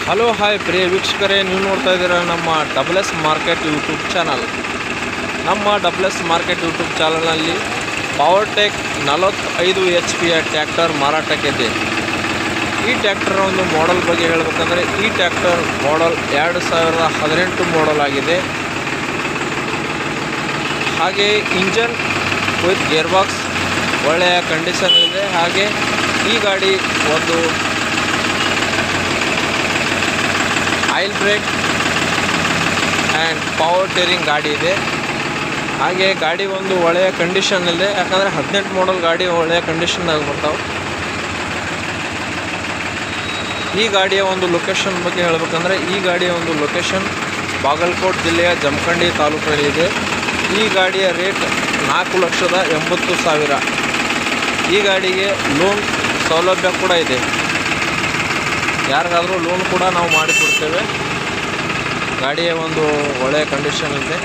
Hello hi ಪ್ರಿಯ ವೀಕ್ಷಕರೇ, ನೀವು ನೋಡ್ತಾ ಇದ್ದೀರಾ ನಮ್ಮ double S market YouTube channel. ನಮ್ಮ ಡಬಲ್ ಎಸ್ ಮಾರ್ಕೆಟ್ ಯೂಟ್ಯೂಬ್ ಚಾನಲ್ನಲ್ಲಿ ಪವರ್ಟೆಕ್ 45 HP ಟ್ರ್ಯಾಕ್ಟರ್ ಮಾರಾಟಕ್ಕಿದೆ. ಈ ಟ್ರ್ಯಾಕ್ಟರ್ ಒಂದು ಮಾಡೆಲ್ ಬಗ್ಗೆ ಹೇಳಬೇಕಂದ್ರೆ ಈ ಟ್ರ್ಯಾಕ್ಟರ್ ಮಾಡೆಲ್ 2018 ಮಾಡೆಲ್ ಆಗಿದೆ. ಹಾಗೆ ಇಂಜನ್ ವಿತ್ ಗೇರ್ ಬಾಕ್ಸ್ ಒಳ್ಳೆಯ ಕಂಡೀಷನ್ ಇದೆ. ಹಾಗೆ ಈ ಗಾಡಿ ಒಂದು oil brake and power steering ಗಾಡಿ ಇದೆ. ಹಾಗೆ ಗಾಡಿ ಒಂದು ಒಳ್ಳೆಯ ಕಂಡೀಷನ್ ಇದೆ, ಯಾಕಂದರೆ 18 ಮಾಡೆಲ್ ಗಾಡಿ ಒಳ್ಳೆಯ ಕಂಡೀಷನ್ದಾಗ ಬರ್ತಾವೆ. ಈ ಗಾಡಿಯ ಒಂದು ಲೊಕೇಶನ್ ಬಗ್ಗೆ ಹೇಳಬೇಕಂದ್ರೆ ಈ ಗಾಡಿಯ ಒಂದು ಲೊಕೇಶನ್ ಬಾಗಲಕೋಟೆ ಜಿಲ್ಲೆಯ ಜಮಖಂಡಿ ತಾಲೂಕಿನಲ್ಲಿದೆ. ಈ ಗಾಡಿಯ ರೇಟ್ 4,80,000. ಈ ಗಾಡಿಗೆ ಲೋನ್ ಸೌಲಭ್ಯ ಕೂಡ ಇದೆ. ಯಾರಿಗಾದರೂ ಲೋನ್ ಕೂಡ ನಾವು ಮಾಡಿಕೊಡ್ತೇವೆ. ಗಾಡಿಯ ಒಂದು ಒಳ್ಳೆಯ ಕಂಡೀಷನ್ ಇದೆ.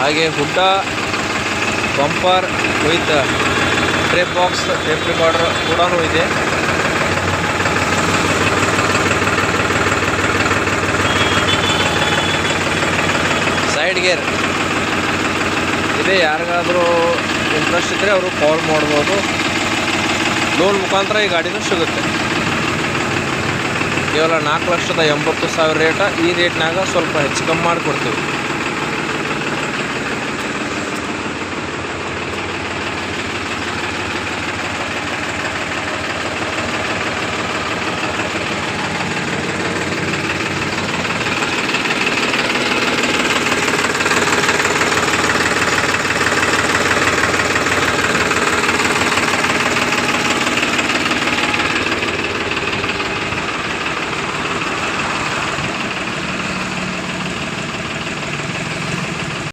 ಹಾಗೆ ಹುಡ್ಡ bumper with tape box tape recorder ಕೂಡ ಇದೆ. ಸೈಡ್ ಗೇರ್ ಇದೆ. ಯಾರಿಗಾದರೂ ಇಂಟ್ರೆಸ್ಟ್ ಇದ್ದರೆ ಅವರು ಕಾಲ್ ಮಾಡ್ಬೋದು. ಲೋನ್ ಮುಖಾಂತರ ಈ ಗಾಡಿನೂ ಸಿಗುತ್ತೆ. ಕೇವಲ 4,80,000 ರೇಟ. ಈ ರೇಟ್ನಾಗ ಸ್ವಲ್ಪ ಹೆಚ್ಚು ಕಮ್ಮಿ ಮಾಡಿಕೊಡ್ತೀವಿ.